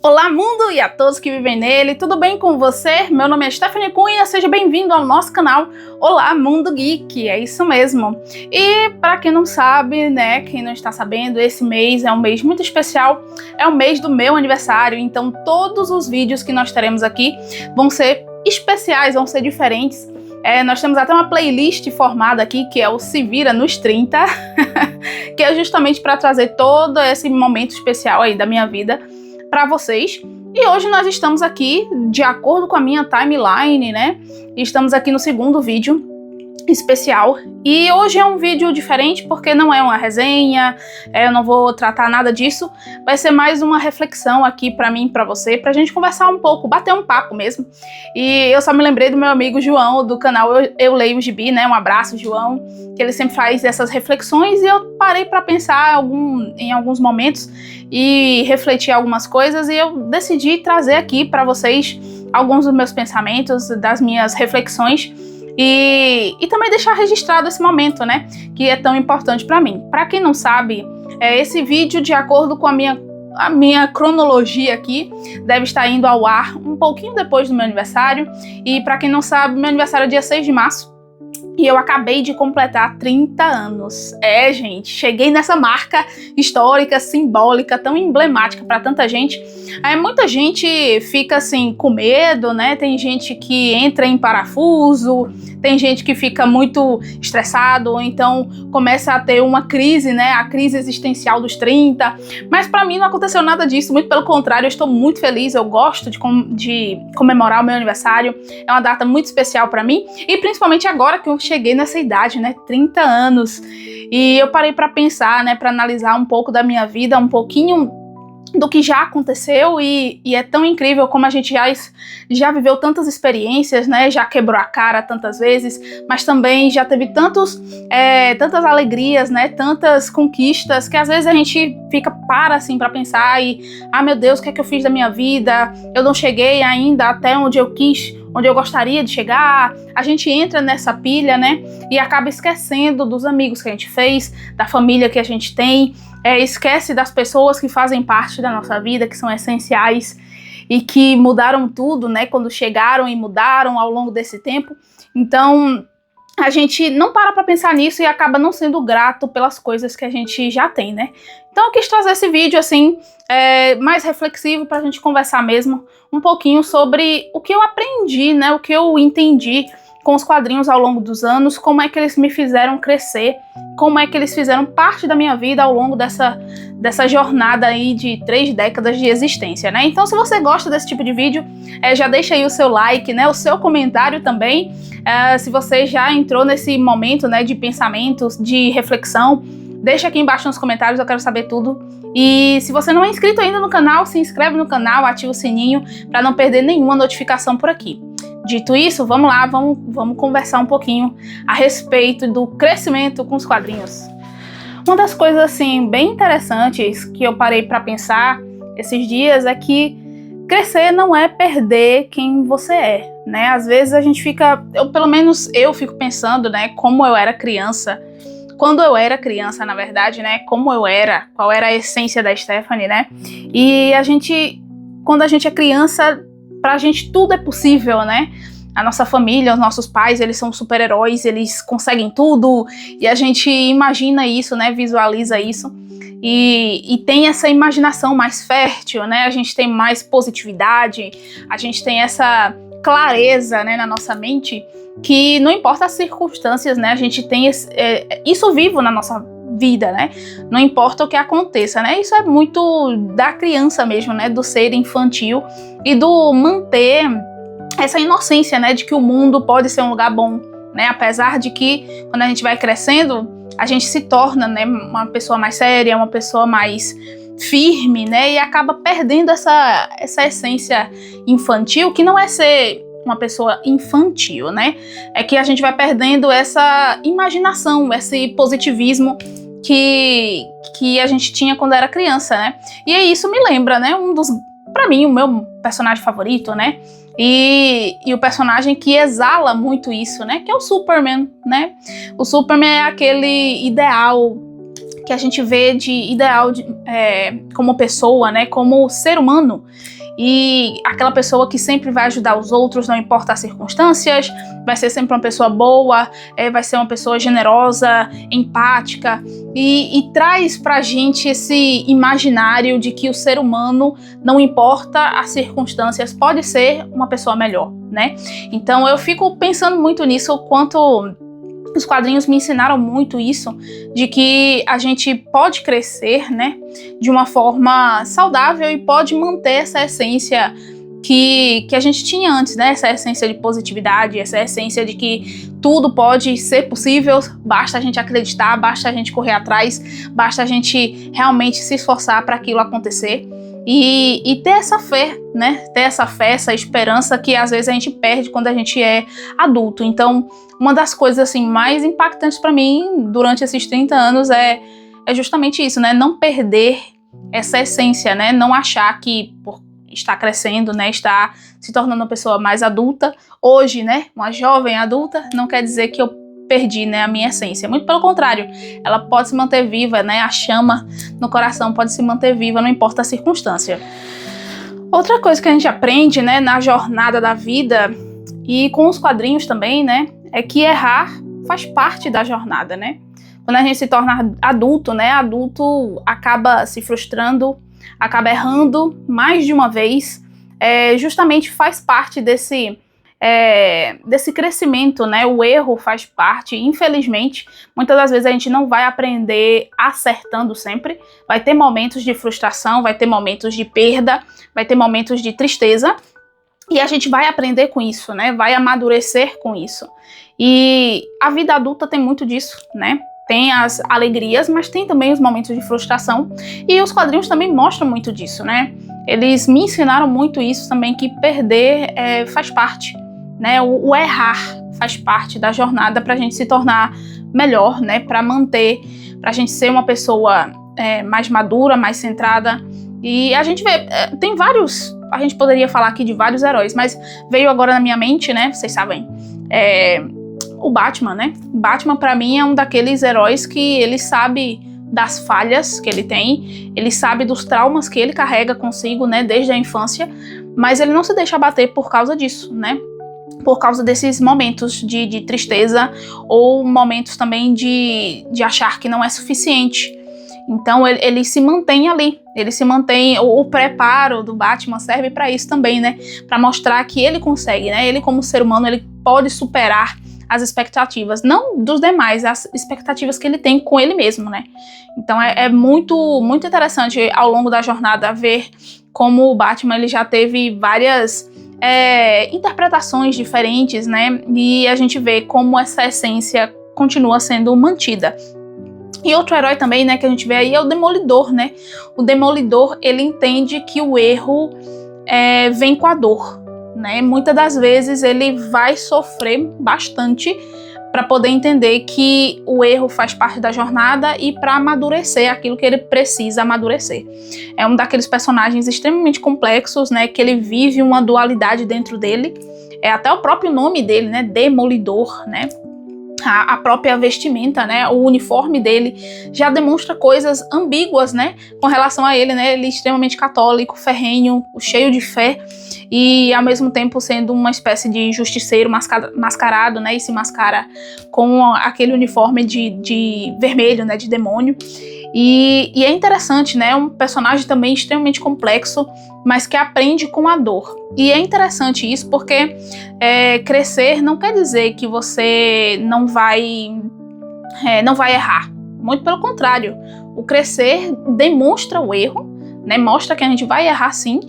Olá mundo e a todos que vivem nele, tudo bem com você? Meu nome é Stephanie Cunha, seja bem-vindo ao nosso canal Olá Mundo Geek, é isso mesmo. E para quem não sabe, né, quem não está sabendo, esse mês é um mês muito especial, é o mês do meu aniversário, então todos os vídeos que nós teremos aqui vão ser especiais, vão ser diferentes. Nós temos até uma playlist formada aqui, que é o Se Vira nos 30, que é justamente para trazer todo esse momento especial aí da minha vida para vocês. E hoje nós estamos aqui de acordo com a minha timeline, né? Estamos aqui no segundo vídeo especial. E hoje é um vídeo diferente porque não é uma resenha, eu não vou tratar nada disso. Vai ser mais uma reflexão aqui para mim e para você, pra gente conversar um pouco, bater um papo mesmo. E eu só me lembrei do meu amigo João, do canal Eu Leio o Gibi, né? Um abraço, João, que ele sempre faz essas reflexões e eu parei para pensar em alguns momentos e refletir algumas coisas e eu decidi trazer aqui para vocês alguns dos meus pensamentos, das minhas reflexões e também deixar registrado esse momento, né, que é tão importante para mim. Para quem não sabe, esse vídeo, de acordo com a minha cronologia aqui, deve estar indo ao ar um pouquinho depois do meu aniversário. E para quem não sabe, meu aniversário é dia 6 de março. E eu acabei de completar 30 anos. Gente, cheguei nessa marca histórica, simbólica, tão emblemática para tanta gente. Muita gente fica assim com medo, né? Tem gente que entra em parafuso, tem gente que fica muito estressado, ou então começa a ter uma crise, né? A crise existencial dos 30. Mas para mim não aconteceu nada disso, muito pelo contrário, eu estou muito feliz, eu gosto de comemorar o meu aniversário. É uma data muito especial para mim, e principalmente agora que eu cheguei nessa idade, né, 30 anos, e eu parei para pensar, né, para analisar um pouco da minha vida, um pouquinho do que já aconteceu, e é tão incrível como a gente já viveu tantas experiências, né, já quebrou a cara tantas vezes, mas também já teve tantas alegrias, né, tantas conquistas, que às vezes a gente para assim para pensar e, meu Deus, o que é que eu fiz da minha vida? Eu não cheguei ainda até onde eu quis, onde eu gostaria de chegar. A gente entra nessa pilha, né, e acaba esquecendo dos amigos que a gente fez, da família que a gente tem, esquece das pessoas que fazem parte da nossa vida, que são essenciais e que mudaram tudo, né, quando chegaram e mudaram ao longo desse tempo. Então, a gente não para pensar nisso e acaba não sendo grato pelas coisas que a gente já tem, né? Então eu quis trazer esse vídeo assim, mais reflexivo, pra gente conversar mesmo um pouquinho sobre o que eu aprendi, né? O que eu entendi com os quadrinhos ao longo dos anos, como é que eles me fizeram crescer, como é que eles fizeram parte da minha vida ao longo dessa jornada aí de 3 décadas de existência, né? Então, se você gosta desse tipo de vídeo, já deixa aí o seu like, né? O seu comentário também, se você já entrou nesse momento, né, de pensamentos, de reflexão, deixa aqui embaixo nos comentários, eu quero saber tudo. E se você não é inscrito ainda no canal, se inscreve no canal, ativa o sininho para não perder nenhuma notificação por aqui. Dito isso, vamos lá, vamos conversar um pouquinho a respeito do crescimento com os quadrinhos. Uma das coisas assim bem interessantes que eu parei para pensar esses dias é que crescer não é perder quem você é, né? Às vezes a gente pelo menos eu fico pensando, né, como eu era criança, quando eu era criança, na verdade, né, qual era a essência da Stephanie, né? E quando a gente é criança, pra gente tudo é possível, né? A nossa família, os nossos pais, eles são super-heróis, eles conseguem tudo, e a gente imagina isso, né? Visualiza isso, e tem essa imaginação mais fértil, né? A gente tem mais positividade, a gente tem essa clareza, né, na nossa mente, que não importa as circunstâncias, né? A gente tem isso vivo na nossa vida, né? Não importa o que aconteça, né? Isso é muito da criança mesmo, né? Do ser infantil e do manter essa inocência, né? De que o mundo pode ser um lugar bom, né? Apesar de que quando a gente vai crescendo, a gente se torna, né, uma pessoa mais séria, uma pessoa mais firme, né? E acaba perdendo essa essência infantil, que não é ser uma pessoa infantil, né? É que a gente vai perdendo essa imaginação, esse positivismo que a gente tinha quando era criança, né? E aí isso me lembra, né, pra mim, o meu personagem favorito, né? E o personagem que exala muito isso, né? Que é o Superman, né? O Superman é aquele ideal que a gente vê de ideal como pessoa, né, como ser humano, e aquela pessoa que sempre vai ajudar os outros, não importa as circunstâncias, vai ser sempre uma pessoa boa, vai ser uma pessoa generosa, empática, e traz pra gente esse imaginário de que o ser humano, não importa as circunstâncias, pode ser uma pessoa melhor, né? Então eu fico pensando muito nisso, o quanto os quadrinhos me ensinaram muito isso, de que a gente pode crescer, né, de uma forma saudável e pode manter essa essência que a gente tinha antes, né, essa essência de positividade, essa essência de que tudo pode ser possível, basta a gente acreditar, basta a gente correr atrás, basta a gente realmente se esforçar para aquilo acontecer. E ter essa fé, né? Ter essa fé, essa esperança que às vezes a gente perde quando a gente é adulto. Então, uma das coisas assim mais impactantes para mim durante esses 30 anos é justamente isso, né? Não perder essa essência, né? Não achar que por estar crescendo, né? Estar se tornando uma pessoa mais adulta hoje, né? Uma jovem adulta, não quer dizer que eu perdi, né, a minha essência. Muito pelo contrário, ela pode se manter viva, né? A chama no coração pode se manter viva, não importa a circunstância. Outra coisa que a gente aprende, né, na jornada da vida e com os quadrinhos também, né, é que errar faz parte da jornada, né? Quando a gente se torna adulto, né, adulto acaba se frustrando, acaba errando mais de uma vez, justamente faz parte desse crescimento, né? O erro faz parte, infelizmente. Muitas das vezes a gente não vai aprender acertando sempre. Vai ter momentos de frustração, vai ter momentos de perda, vai ter momentos de tristeza. E a gente vai aprender com isso, né? Vai amadurecer com isso. E a vida adulta tem muito disso, né? Tem as alegrias, mas tem também os momentos de frustração. E os quadrinhos também mostram muito disso, né? Eles me ensinaram muito isso também, que perder faz parte. Né, o errar faz parte da jornada para a gente se tornar melhor, né, para a gente ser uma pessoa mais madura, mais centrada. E a gente vê, tem vários, a gente poderia falar aqui de vários heróis, mas veio agora na minha mente, né, vocês sabem, o Batman, né? Batman para mim é um daqueles heróis que ele sabe das falhas que ele tem, ele sabe dos traumas que ele carrega consigo, né, desde a infância, mas ele não se deixa abater por causa disso, né? Por causa desses momentos de tristeza ou momentos também de achar que não é suficiente. Então ele se mantém ali, ele se mantém, o preparo do Batman serve para isso também, né? Para mostrar que ele consegue, né? Ele como ser humano, ele pode superar as expectativas, não dos demais, as expectativas que ele tem com ele mesmo, né? Então é muito, muito interessante ao longo da jornada ver como o Batman ele já teve várias interpretações diferentes, né? E a gente vê como essa essência continua sendo mantida. E outro herói também, né, que a gente vê aí é o Demolidor, né? O Demolidor, ele entende que o erro vem com a dor, né? Muitas das vezes ele vai sofrer bastante para poder entender que o erro faz parte da jornada e para amadurecer aquilo que ele precisa amadurecer. É um daqueles personagens extremamente complexos, né, que ele vive uma dualidade dentro dele. É até o próprio nome dele, né, Demolidor, né? A própria vestimenta, né, o uniforme dele já demonstra coisas ambíguas, né, com relação a ele, né, ele é extremamente católico, ferrenho, cheio de fé e ao mesmo tempo sendo uma espécie de justiceiro mascarado, né, e se mascara com aquele uniforme de vermelho, né, de demônio. E é interessante, né, um personagem também extremamente complexo, mas que aprende com a dor. E é interessante isso porque crescer não quer dizer que você não vai errar. Muito pelo contrário, o crescer demonstra o erro, né, mostra que a gente vai errar sim,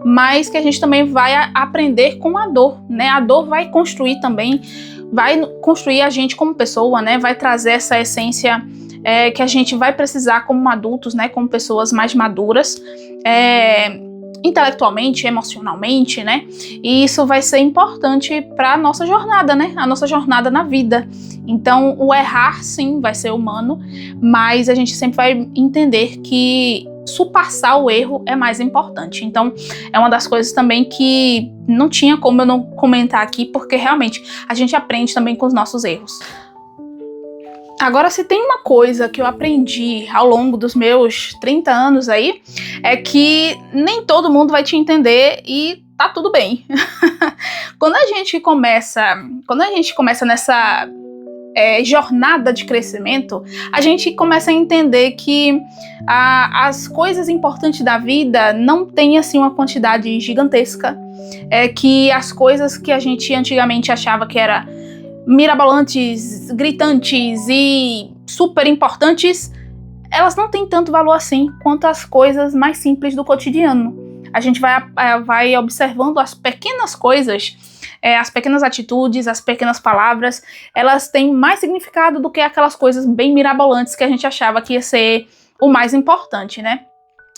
mas que a gente também vai aprender com a dor, né? A dor vai construir também, vai construir a gente como pessoa, né? Vai trazer essa essência que a gente vai precisar como adultos, né? Como pessoas mais maduras, intelectualmente, emocionalmente, né? E isso vai ser importante para a nossa jornada, né? A nossa jornada na vida. Então, o errar, sim, vai ser humano, mas a gente sempre vai entender que surpassar o erro é mais importante. Então, é uma das coisas também que não tinha como eu não comentar aqui, porque realmente a gente aprende também com os nossos erros. Agora, se tem uma coisa que eu aprendi ao longo dos meus 30 anos aí, é que nem todo mundo vai te entender e tá tudo bem. Quando a gente começa nessa jornada de crescimento, a gente começa a entender que as coisas importantes da vida não têm assim uma quantidade gigantesca, que as coisas que a gente antigamente achava que era mirabolantes, gritantes e super importantes, elas não têm tanto valor assim quanto as coisas mais simples do cotidiano. A gente vai observando as pequenas coisas, as pequenas atitudes, as pequenas palavras, elas têm mais significado do que aquelas coisas bem mirabolantes que a gente achava que ia ser o mais importante, né?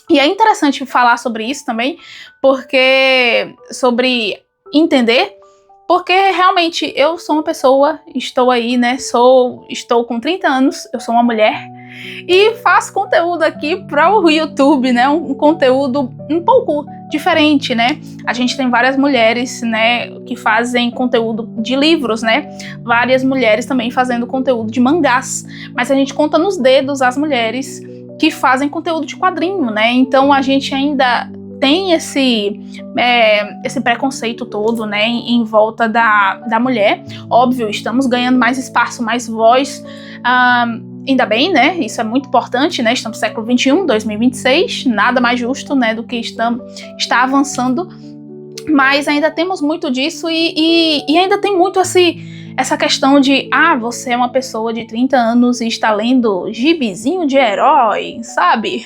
E é interessante falar sobre isso também, sobre entender, porque realmente eu sou uma pessoa, estou aí, né? Estou com 30 anos, eu sou uma mulher e faço conteúdo aqui para o YouTube, né? Um conteúdo um pouco diferente, né? A gente tem várias mulheres, né, que fazem conteúdo de livros, né? Várias mulheres também fazendo conteúdo de mangás, mas a gente conta nos dedos as mulheres que fazem conteúdo de quadrinho, né? Então a gente ainda tem esse preconceito todo, né, em volta da mulher. Óbvio, estamos ganhando mais espaço, mais voz, ainda bem, né, isso é muito importante, né, estamos no século XXI, 2026, nada mais justo, né, do que está avançando, mas ainda temos muito disso e ainda tem muito essa questão de, você é uma pessoa de 30 anos e está lendo gibizinho de herói, sabe?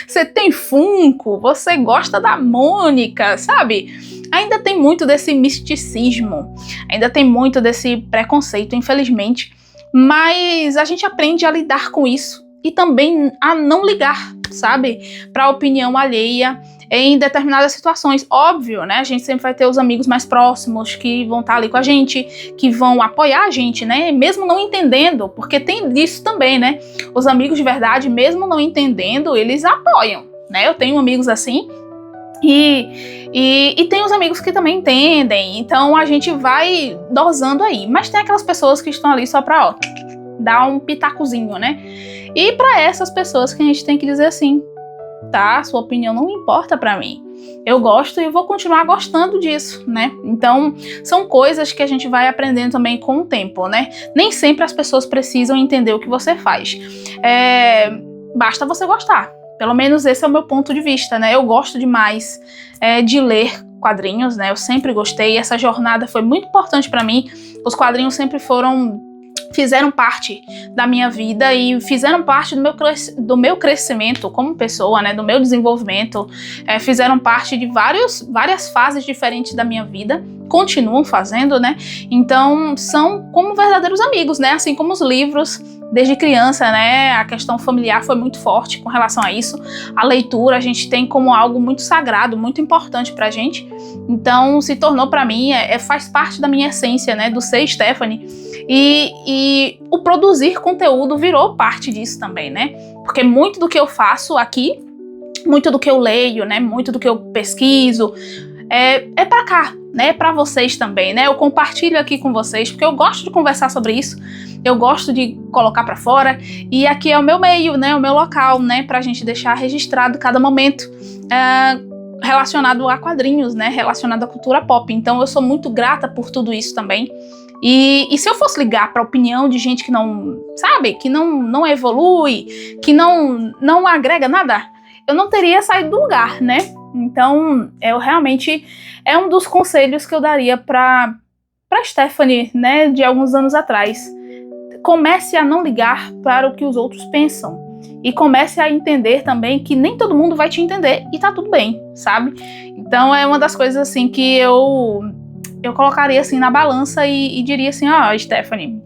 Você tem Funko, você gosta da Mônica, sabe? Ainda tem muito desse misticismo, ainda tem muito desse preconceito, infelizmente, mas a gente aprende a lidar com isso e também a não ligar, sabe? Para a opinião alheia em determinadas situações. Óbvio, né? A gente sempre vai ter os amigos mais próximos que vão estar ali com a gente, que vão apoiar a gente, né? Mesmo não entendendo, porque tem disso também, né? Os amigos de verdade, mesmo não entendendo, eles apoiam, né? Eu tenho amigos assim e tem os amigos que também entendem, então a gente vai dosando aí. Mas tem aquelas pessoas que estão ali só pra, dar um pitacozinho, né? E para essas pessoas que a gente tem que dizer assim, tá? Sua opinião não importa pra mim. Eu gosto e vou continuar gostando disso, né? Então, são coisas que a gente vai aprendendo também com o tempo, né? Nem sempre as pessoas precisam entender o que você faz. Basta você gostar. Pelo menos esse é o meu ponto de vista, né? Eu gosto demais de ler quadrinhos, né? Eu sempre gostei. Essa jornada foi muito importante pra mim. Os quadrinhos sempre fizeram parte da minha vida e fizeram parte do meu crescimento como pessoa, né, do meu desenvolvimento, fizeram parte de várias fases diferentes da minha vida, continuam fazendo, né, então são como verdadeiros amigos, né, assim como os livros. Desde criança, né, a questão familiar foi muito forte com relação a isso. A leitura a gente tem como algo muito sagrado, muito importante pra gente. Então se tornou pra mim, faz parte da minha essência, né, do ser Stephanie. E o produzir conteúdo virou parte disso também, né? Porque muito do que eu faço aqui, muito do que eu leio, né, muito do que eu pesquiso, é pra cá, né, pra vocês também, né? Eu compartilho aqui com vocês, porque eu gosto de conversar sobre isso. Eu gosto de colocar pra fora e aqui é o meu meio, né, o meu local, né, pra gente deixar registrado cada momento relacionado a quadrinhos, né, relacionado à cultura pop. Então eu sou muito grata por tudo isso também. E se eu fosse ligar pra opinião de gente que não, sabe, que não evolui, que não agrega nada, eu não teria saído do lugar, né? Então, eu realmente, é um dos conselhos que eu daria pra Stephanie, né, de alguns anos atrás. Comece a não ligar para o que os outros pensam. E comece a entender também que nem todo mundo vai te entender e tá tudo bem, sabe? Então é uma das coisas assim que eu colocaria assim na balança e diria assim, Stephanie,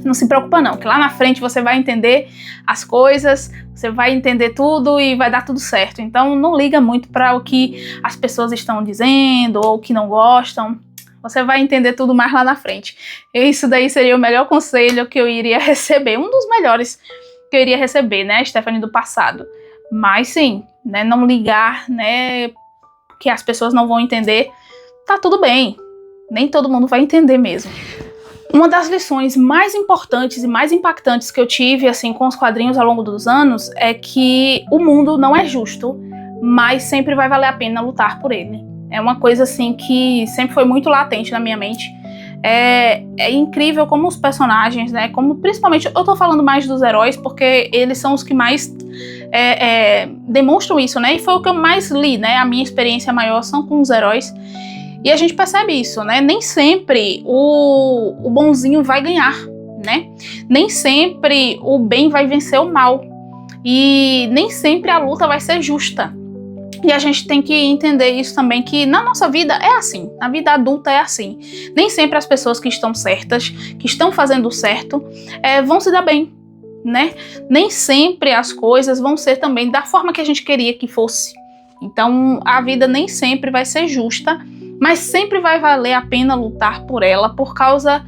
não se preocupa não, que lá na frente você vai entender as coisas, você vai entender tudo e vai dar tudo certo. Então não liga muito para o que as pessoas estão dizendo ou que não gostam. Você vai entender tudo mais lá na frente. Isso daí seria o melhor conselho que eu iria receber. Um dos melhores que eu iria receber, né, Stephanie do passado. Mas sim, né, não ligar, né, que as pessoas não vão entender. Tá tudo bem. Nem todo mundo vai entender mesmo. Uma das lições mais importantes e mais impactantes que eu tive assim com os quadrinhos ao longo dos anos é que o mundo não é justo, mas sempre vai valer a pena lutar por ele. É uma coisa assim que sempre foi muito latente na minha mente. É incrível como os personagens, né, como principalmente, eu tô falando mais dos heróis porque eles são os que mais demonstram isso, né, e foi o que eu mais li, né, a minha experiência maior são com os heróis. E a gente percebe isso, né? Nem sempre o bonzinho vai ganhar, né? Nem sempre o bem vai vencer o mal. E nem sempre a luta vai ser justa. E a gente tem que entender isso também, que na nossa vida é assim, na vida adulta é assim. Nem sempre as pessoas que estão certas, que estão fazendo certo, vão se dar bem, né? Nem sempre as coisas vão ser também da forma que a gente queria que fosse. Então a vida nem sempre vai ser justa, mas sempre vai valer a pena lutar por ela por causa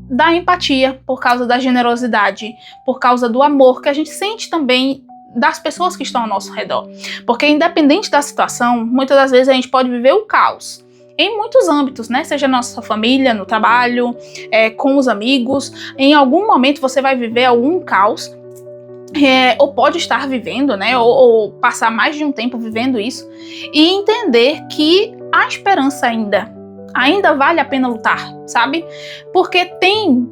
da empatia, por causa da generosidade, por causa do amor que a gente sente também das pessoas que estão ao nosso redor. Porque independente da situação, muitas das vezes a gente pode viver o caos em muitos âmbitos, né? Seja na nossa família, no trabalho, com os amigos. Em algum momento você vai viver algum caos, ou pode estar vivendo, né? Ou passar mais de um tempo vivendo isso e entender que há esperança ainda vale a pena lutar, sabe? Porque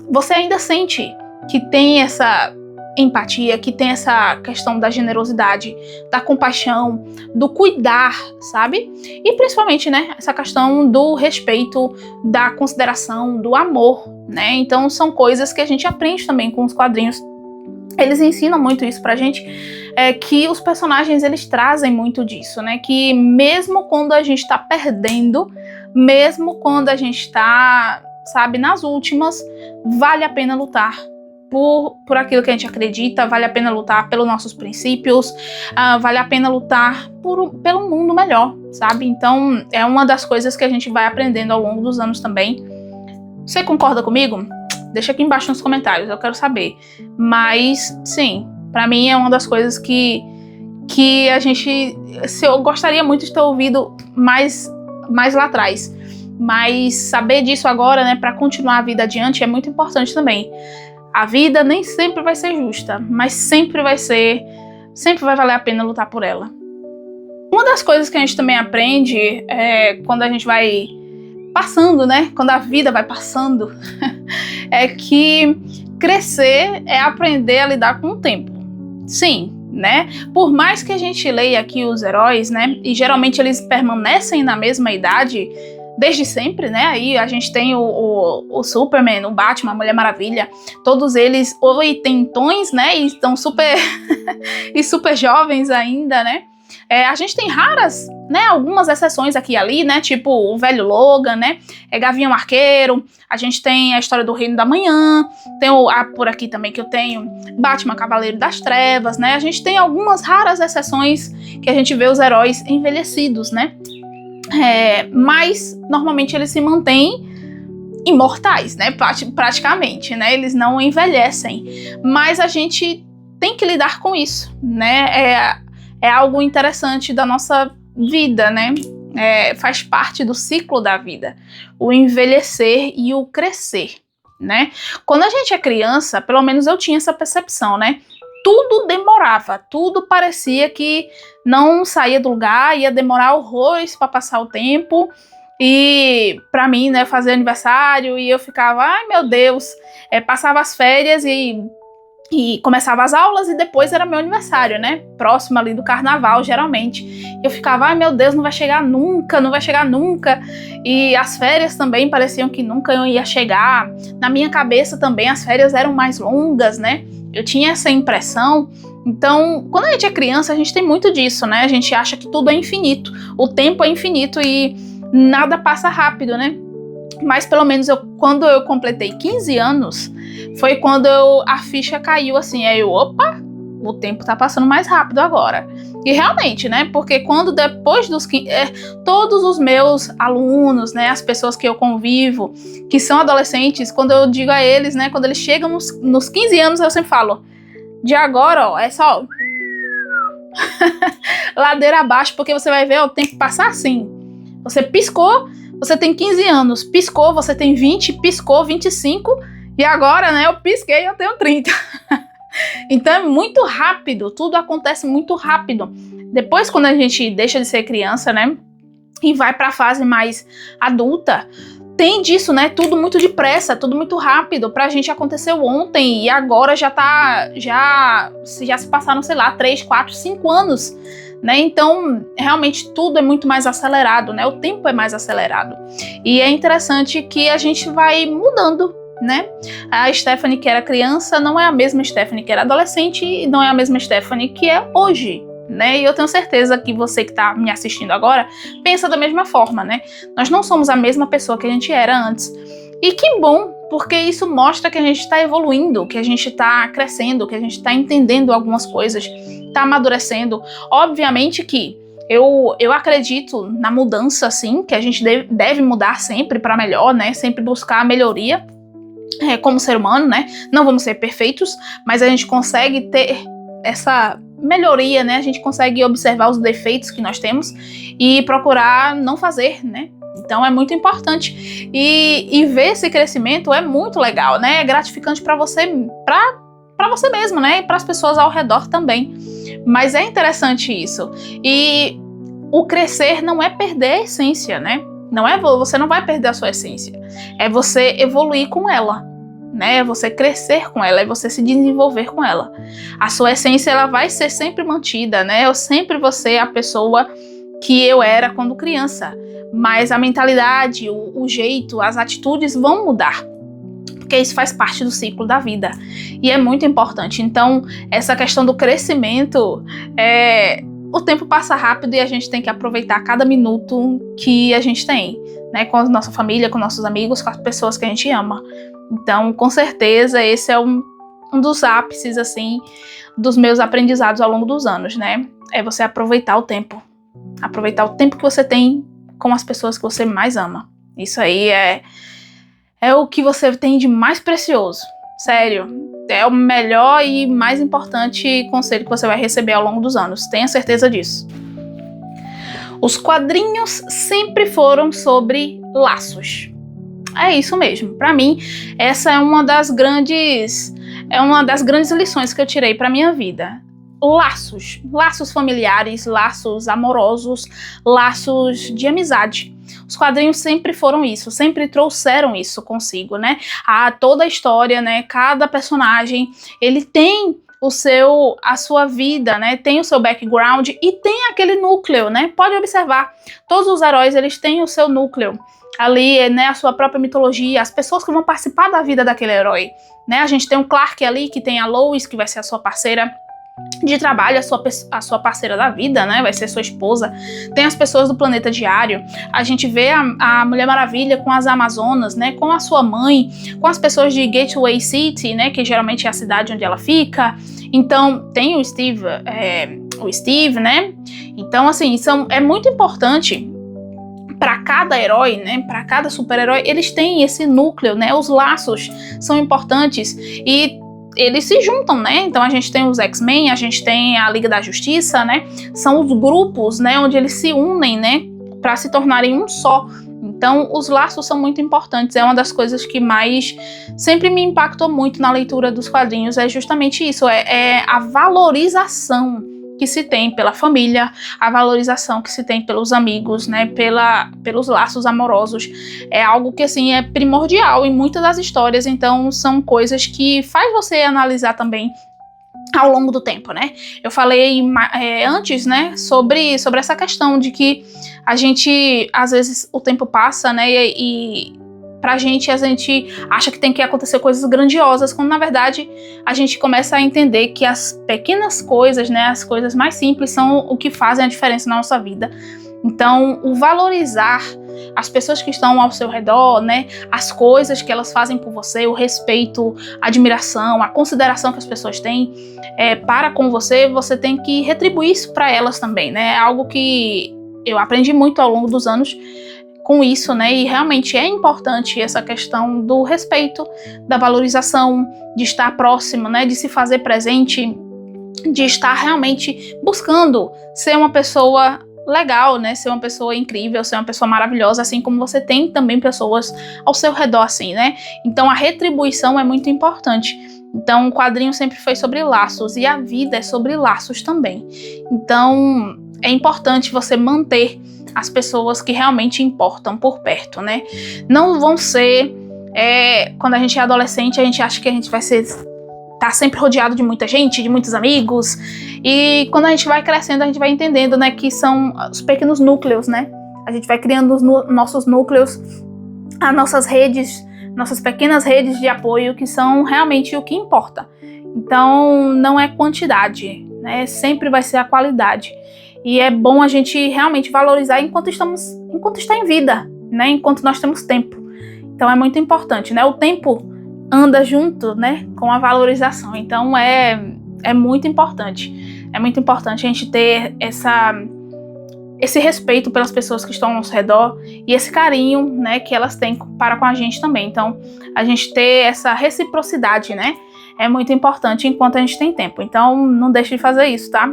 você ainda sente que tem essa empatia, que tem essa questão da generosidade, da compaixão, do cuidar, sabe? E principalmente, né, essa questão do respeito, da consideração, do amor, né? Então são coisas que a gente aprende também com os quadrinhos. Eles ensinam muito isso pra gente, que os personagens, eles trazem muito disso, né? Que mesmo quando a gente tá perdendo, mesmo quando a gente tá, sabe, nas últimas, vale a pena lutar por aquilo que a gente acredita, vale a pena lutar pelos nossos princípios, vale a pena lutar pelo mundo melhor, sabe? Então, é uma das coisas que a gente vai aprendendo ao longo dos anos também. Você concorda comigo? Deixa aqui embaixo nos comentários, eu quero saber. Mas, sim, pra mim é uma das coisas que eu gostaria muito de ter ouvido mais lá atrás. Mas saber disso agora, né, pra continuar a vida adiante é muito importante também. A vida nem sempre vai ser justa, mas sempre vai valer a pena lutar por ela. Uma das coisas que a gente também aprende quando a gente vai passando, né, quando a vida vai passando, é que crescer é aprender a lidar com o tempo. Sim, né? Por mais que a gente leia aqui os heróis, né, e geralmente eles permanecem na mesma idade desde sempre, né? Aí a gente tem o Superman, o Batman, a Mulher Maravilha, todos eles oitentões, né? E estão super e super jovens ainda, né? A gente tem raras, né, algumas exceções aqui e ali, né, tipo o velho Logan, né, Gavião Arqueiro, a gente tem a história do Reino da Manhã, tem por aqui também que eu tenho Batman Cavaleiro das Trevas, né, a gente tem algumas raras exceções que a gente vê os heróis envelhecidos, né, mas normalmente eles se mantêm imortais, né, praticamente, né, eles não envelhecem, mas a gente tem que lidar com isso, né, é algo interessante da nossa vida, né? Faz parte do ciclo da vida, o envelhecer e o crescer, né? Quando a gente é criança, pelo menos eu tinha essa percepção, né? Tudo demorava, tudo parecia que não saía do lugar, ia demorar horrores para passar o tempo. E pra mim, né, fazer aniversário, e eu ficava, ai meu Deus, passava as férias e começava as aulas e depois era meu aniversário, né? Próximo ali do carnaval, geralmente. Eu ficava, ai meu Deus, não vai chegar nunca, não vai chegar nunca. E as férias também pareciam que nunca eu ia chegar. Na minha cabeça também as férias eram mais longas, né? Eu tinha essa impressão. Então, quando a gente é criança, a gente tem muito disso, né? A gente acha que tudo é infinito. O tempo é infinito e nada passa rápido, né? Mas pelo menos quando eu completei 15 anos, foi quando a ficha caiu assim, aí opa, o tempo tá passando mais rápido agora. E realmente, né, porque quando depois dos todos os meus alunos, né, as pessoas que eu convivo, que são adolescentes, quando eu digo a eles, né, quando eles chegam nos 15 anos, eu sempre falo, de agora, ó, é só ladeira abaixo, porque você vai ver, ó, o tempo passar assim. Você piscou, você tem 15 anos, piscou, você tem 20, piscou, 25, E agora, né, eu pisquei e eu tenho 30. Então é muito rápido, tudo acontece muito rápido. Depois, quando a gente deixa de ser criança, né, e vai para a fase mais adulta, tem disso, né, tudo muito depressa, tudo muito rápido. Pra gente aconteceu ontem e agora já se passaram, sei lá, 3, 4, 5 anos, né? Então, realmente tudo é muito mais acelerado, né? O tempo é mais acelerado. E é interessante que a gente vai mudando, né? A Stephanie que era criança não é a mesma Stephanie que era adolescente e não é a mesma Stephanie que é hoje, né? E eu tenho certeza que você que está me assistindo agora pensa da mesma forma, né? Nós não somos a mesma pessoa que a gente era antes. E que bom, porque isso mostra que a gente está evoluindo, que a gente está crescendo, que a gente está entendendo algumas coisas, está amadurecendo. Obviamente que eu acredito na mudança, sim, que a gente deve mudar sempre para melhor, né? Sempre buscar a melhoria. Como ser humano, né? Não vamos ser perfeitos, mas a gente consegue ter essa melhoria, né? A gente consegue observar os defeitos que nós temos e procurar não fazer, né? Então é muito importante e ver esse crescimento é muito legal, né? É gratificante para você mesmo, né? E para as pessoas ao redor também. Mas é interessante isso. E o crescer não é perder a essência, né? Você não vai perder a sua essência. É você evoluir com ela, né? É você crescer com ela, é você se desenvolver com ela. A sua essência, ela vai ser sempre mantida, né? Eu sempre vou ser a pessoa que eu era quando criança. Mas a mentalidade, o jeito, as atitudes vão mudar. Porque isso faz parte do ciclo da vida. E é muito importante. Então, essa questão do crescimento o tempo passa rápido e a gente tem que aproveitar cada minuto que a gente tem, né? Com a nossa família, com nossos amigos, com as pessoas que a gente ama. Então, com certeza, esse é um dos ápices, assim, dos meus aprendizados ao longo dos anos, né? É você aproveitar o tempo. Aproveitar o tempo que você tem com as pessoas que você mais ama. Isso aí é o que você tem de mais precioso. Sério. É o melhor e mais importante conselho que você vai receber ao longo dos anos. Tenha certeza disso. Os quadrinhos sempre foram sobre laços. É isso mesmo. Para mim, essa é uma das grandes lições que eu tirei para minha vida. Laços familiares, laços amorosos, laços de amizade. Os quadrinhos sempre foram isso, sempre trouxeram isso consigo, né? Toda a história, né? Cada personagem, ele tem a sua vida, né? Tem o seu background e tem aquele núcleo, né? Pode observar, todos os heróis, eles têm o seu núcleo. Ali, né, a sua própria mitologia, as pessoas que vão participar da vida daquele herói, né? A gente tem o Clark ali, que tem a Lois, que vai ser a sua parceira de trabalho, a sua parceira da vida, né? Vai ser sua esposa. Tem as pessoas do Planeta Diário. A gente vê a Mulher Maravilha com as Amazonas, né? Com a sua mãe, com as pessoas de Gateway City, né? Que geralmente é a cidade onde ela fica. Então, tem o Steve, né? Então, assim, é muito importante para cada herói, né? Para cada super-herói, eles têm esse núcleo, né? Os laços são importantes e eles se juntam, né? Então a gente tem os X-Men, a gente tem a Liga da Justiça, né? São os grupos, né? Onde eles se unem, né? Para se tornarem um só. Então os laços são muito importantes. É uma das coisas que mais sempre me impactou muito na leitura dos quadrinhos. É justamente isso. É a valorização que se tem pela família, a valorização que se tem pelos amigos, né, pelos laços amorosos, é algo que, assim, é primordial em muitas das histórias, então são coisas que faz você analisar também ao longo do tempo, né. Eu falei antes, né, sobre essa questão de que a gente, às vezes, o tempo passa, né, e pra gente, a gente acha que tem que acontecer coisas grandiosas, quando na verdade a gente começa a entender que as pequenas coisas, né, as coisas mais simples são o que fazem a diferença na nossa vida. Então, o valorizar as pessoas que estão ao seu redor, né, as coisas que elas fazem por você, o respeito, a admiração, a consideração que as pessoas têm para com você, você tem que retribuir isso para elas também, né? É algo que eu aprendi muito ao longo dos anos com isso, né? E realmente é importante essa questão do respeito, da valorização, de estar próximo, né? De se fazer presente, de estar realmente buscando ser uma pessoa legal, né? Ser uma pessoa incrível, ser uma pessoa maravilhosa, assim como você tem também pessoas ao seu redor, assim, né? Então a retribuição é muito importante. Então o quadrinho sempre foi sobre laços e a vida é sobre laços também. Então é importante você manter as pessoas que realmente importam por perto, né? Não vão ser... quando a gente é adolescente, a gente acha que a gente vai tá sempre rodeado de muita gente, de muitos amigos. E quando a gente vai crescendo, a gente vai entendendo, né, que são os pequenos núcleos, né? A gente vai criando os nossos núcleos, as nossas redes, nossas pequenas redes de apoio, que são realmente o que importa. Então, não é quantidade, né? Sempre vai ser a qualidade. E é bom a gente realmente valorizar enquanto está em vida, né? Enquanto nós temos tempo. Então é muito importante, né? O tempo anda junto, né, com a valorização. Então é muito importante. É muito importante a gente ter esse respeito pelas pessoas que estão ao nosso redor e esse carinho, né, que elas têm para com a gente também. Então a gente ter essa reciprocidade, né, é muito importante enquanto a gente tem tempo. Então não deixe de fazer isso, tá?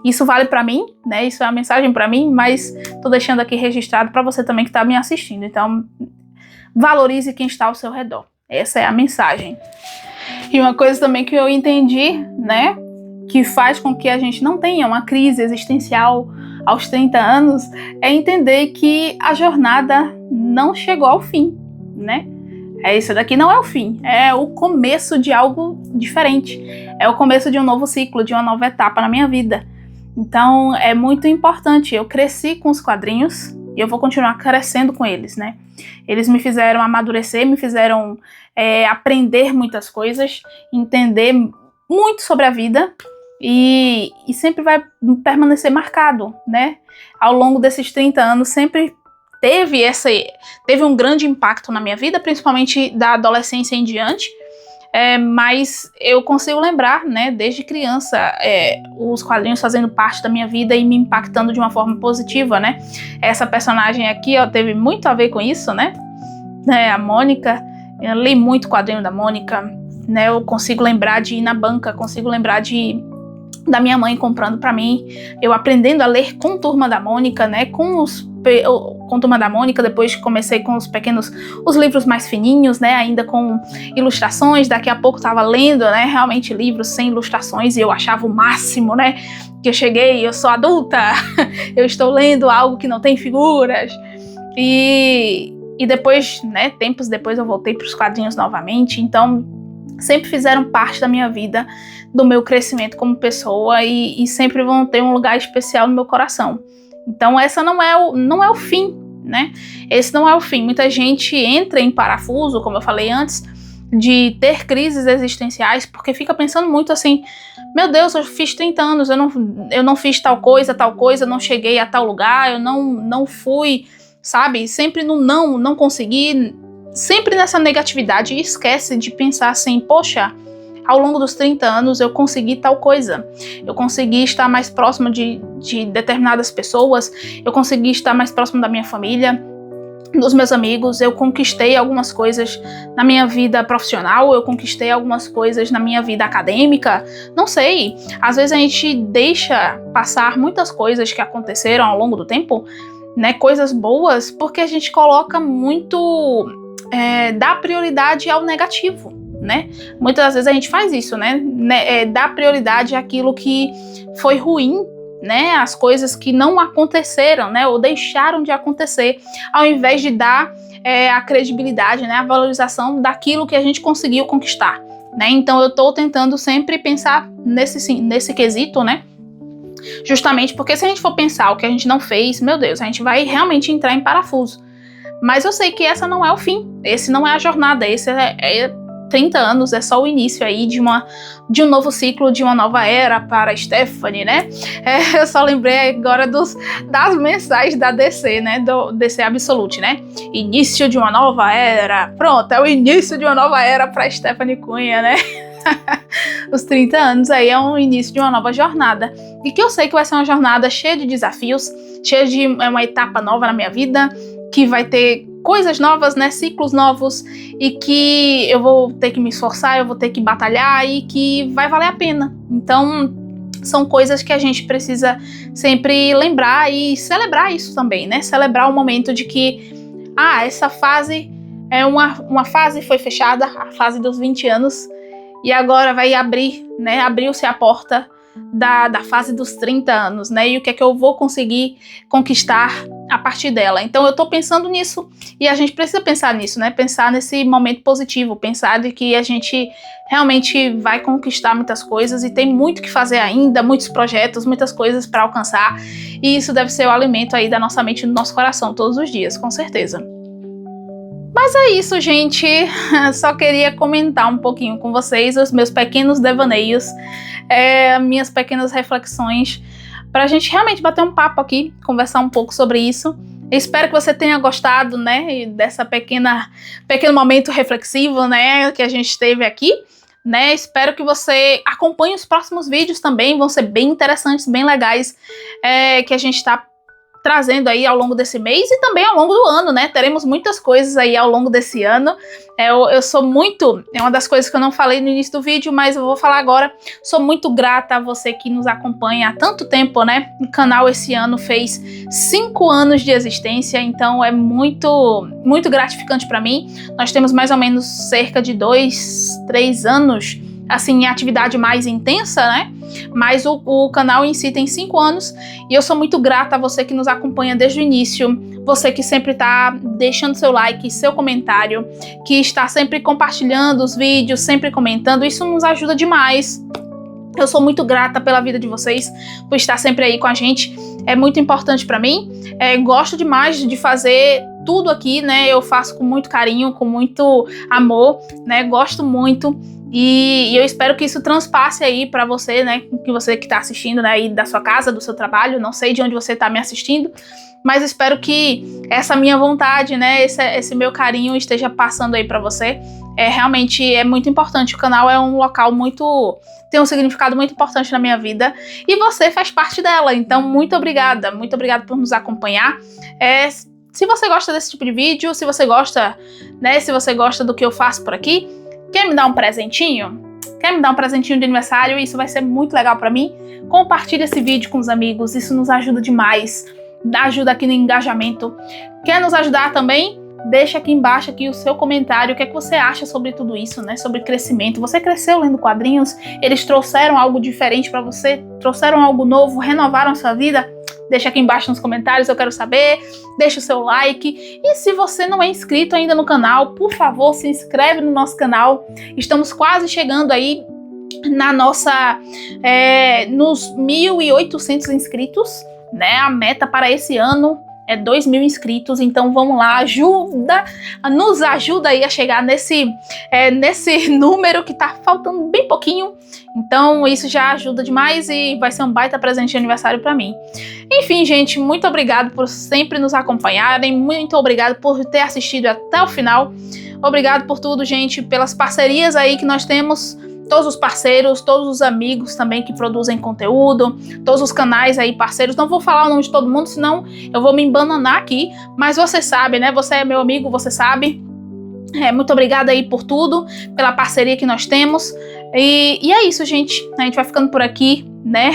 Isso vale pra mim, né? Isso é uma mensagem pra mim, mas tô deixando aqui registrado pra você também que tá me assistindo. Então valorize quem está ao seu redor. Essa é a mensagem. E uma coisa também que eu entendi, né, que faz com que a gente não tenha uma crise existencial aos 30 anos, é entender que a jornada não chegou ao fim, né? Isso daqui não é o fim, é o começo de algo diferente. É o começo de um novo ciclo, de uma nova etapa na minha vida. Então é muito importante. Eu cresci com os quadrinhos e eu vou continuar crescendo com eles, né? Eles me fizeram amadurecer, me fizeram aprender muitas coisas, entender muito sobre a vida e sempre vai permanecer marcado, né? Ao longo desses 30 anos sempre teve um grande impacto na minha vida, principalmente da adolescência em diante. Mas eu consigo lembrar, né, desde criança, os quadrinhos fazendo parte da minha vida e me impactando de uma forma positiva, né? Essa personagem aqui, ó, teve muito a ver com isso, né? A Mônica, eu li muito quadrinho da Mônica, né? Eu consigo lembrar de ir na banca, consigo lembrar da minha mãe comprando pra mim, eu aprendendo a ler com Turma da Mônica, né? Com Turma da Mônica, depois comecei com os livros mais fininhos, né, ainda com ilustrações, daqui a pouco tava lendo, né, realmente livros sem ilustrações e eu achava o máximo, né, que eu sou adulta, eu estou lendo algo que não tem figuras, e depois, né, tempos depois eu voltei para os quadrinhos novamente, então sempre fizeram parte da minha vida, do meu crescimento como pessoa e sempre vão ter um lugar especial no meu coração. Então essa não é o fim, né? Esse não é o fim. Muita gente entra em parafuso, como eu falei antes, de ter crises existenciais, porque fica pensando muito assim, meu Deus, eu fiz 30 anos, eu não fiz tal coisa, não cheguei a tal lugar, eu não fui, sabe? Sempre no não consegui, sempre nessa negatividade, e esquece de pensar assim, poxa, ao longo dos 30 anos eu consegui tal coisa, eu consegui estar mais próximo de determinadas pessoas, eu consegui estar mais próximo da minha família, dos meus amigos, eu conquistei algumas coisas na minha vida profissional, eu conquistei algumas coisas na minha vida acadêmica, não sei, às vezes a gente deixa passar muitas coisas que aconteceram ao longo do tempo, né, coisas boas, porque a gente coloca muito, dá prioridade ao negativo, né? Muitas das vezes a gente faz isso, né? Dá prioridade àquilo que foi ruim, né? As coisas que não aconteceram, né? Ou deixaram de acontecer, ao invés de dar a credibilidade, né? A valorização daquilo que a gente conseguiu conquistar, né? Então eu tô tentando sempre pensar nesse quesito, né? Justamente porque se a gente for pensar o que a gente não fez, meu Deus, a gente vai realmente entrar em parafuso. Mas eu sei que essa não é o fim, esse não é a jornada, esse 30 anos é só o início aí de um novo ciclo, de uma nova era para a Stephanie, né? Eu só lembrei agora das mensais da DC, né? Do DC Absolute, né? Início de uma nova era. Pronto, é o início de uma nova era para a Stephanie Cunha, né? Os 30 anos aí é o início de uma nova jornada. E que eu sei que vai ser uma jornada cheia de desafios, cheia de uma etapa nova na minha vida, que vai ter coisas novas, né, ciclos novos, e que eu vou ter que me esforçar, eu vou ter que batalhar e que vai valer a pena. Então, são coisas que a gente precisa sempre lembrar e celebrar isso também, né? Celebrar o momento de que, essa fase é uma fase foi fechada, a fase dos 20 anos, e agora vai abrir, né? Abriu-se a porta da fase dos 30 anos, né? E o que é que eu vou conseguir conquistar a partir dela. Então eu tô pensando nisso e a gente precisa pensar nisso, né? Pensar nesse momento positivo, pensar de que a gente realmente vai conquistar muitas coisas e tem muito que fazer ainda, muitos projetos, muitas coisas para alcançar, e isso deve ser o alimento aí da nossa mente e do nosso coração todos os dias, com certeza. Mas é isso, gente. Só queria comentar um pouquinho com vocês os meus pequenos devaneios, minhas pequenas reflexões, para a gente realmente bater um papo aqui, conversar um pouco sobre isso. Espero que você tenha gostado, né, dessa pequeno momento reflexivo, né, que a gente teve aqui, né. Espero que você acompanhe os próximos vídeos também, vão ser bem interessantes, bem legais, que a gente está trazendo aí ao longo desse mês e também ao longo do ano, né? Teremos muitas coisas aí ao longo desse ano. Eu sou muito... É uma das coisas que eu não falei no início do vídeo, mas eu vou falar agora. Sou muito grata a você que nos acompanha há tanto tempo, né? O canal esse ano fez 5 anos de existência, então é muito, muito gratificante para mim. Nós temos mais ou menos cerca de 2, 3 anos, assim, em atividade mais intensa, né? Mas o canal em si tem 5 anos e eu sou muito grata a você que nos acompanha desde o início, você que sempre tá deixando seu like, seu comentário, que está sempre compartilhando os vídeos, sempre comentando, isso nos ajuda demais. Eu sou muito grata pela vida de vocês, por estar sempre aí com a gente, é muito importante para mim, gosto demais de fazer tudo aqui, né? Eu faço com muito carinho, com muito amor, né? Gosto muito. E eu espero que isso transpasse aí pra você, né, que você que tá assistindo, né, aí da sua casa, do seu trabalho, não sei de onde você tá me assistindo, mas espero que essa minha vontade, né, esse meu carinho esteja passando aí pra você. Realmente é muito importante, o canal é um local tem um significado muito importante na minha vida e você faz parte dela, então muito obrigada por nos acompanhar. Se você gosta desse tipo de vídeo, se você gosta, né, se você gosta do que eu faço por aqui, quer me dar um presentinho? Quer me dar um presentinho de aniversário? Isso vai ser muito legal pra mim. Compartilhe esse vídeo com os amigos, isso nos ajuda demais. Ajuda aqui no engajamento. Quer nos ajudar também? Deixa aqui embaixo aqui o seu comentário. O que é que você acha sobre tudo isso, né? Sobre crescimento. Você cresceu lendo quadrinhos? Eles trouxeram algo diferente pra você? Trouxeram algo novo? Renovaram a sua vida? Deixa aqui embaixo nos comentários, eu quero saber. Deixa o seu like. E se você não é inscrito ainda no canal, por favor, se inscreve no nosso canal. Estamos quase chegando aí na nossa... nos 1.800 inscritos, né? A meta para esse ano é 2.000 inscritos, então vamos lá, nos ajuda aí a chegar nesse número que tá faltando bem pouquinho, então isso já ajuda demais e vai ser um baita presente de aniversário pra mim. Enfim, gente, muito obrigado por sempre nos acompanharem, muito obrigado por ter assistido até o final, obrigado por tudo, gente, pelas parcerias aí que nós temos, todos os parceiros, todos os amigos também que produzem conteúdo, todos os canais aí parceiros. Não vou falar o nome de todo mundo, senão eu vou me embananar aqui, mas você sabe, né? Você é meu amigo, você sabe. Muito obrigada aí por tudo, pela parceria que nós temos. E é isso, gente. A gente vai ficando por aqui, né?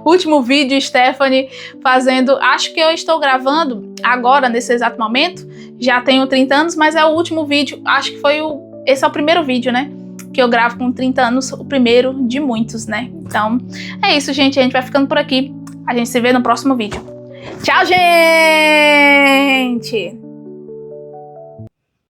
Último vídeo, Stephanie fazendo... Acho que eu estou gravando agora, nesse exato momento. Já tenho 30 anos, mas é o último vídeo. Acho que foi esse é o primeiro vídeo, né? Que eu gravo com 30 anos, o primeiro de muitos, né? Então, é isso, gente. A gente vai ficando por aqui. A gente se vê no próximo vídeo. Tchau, gente!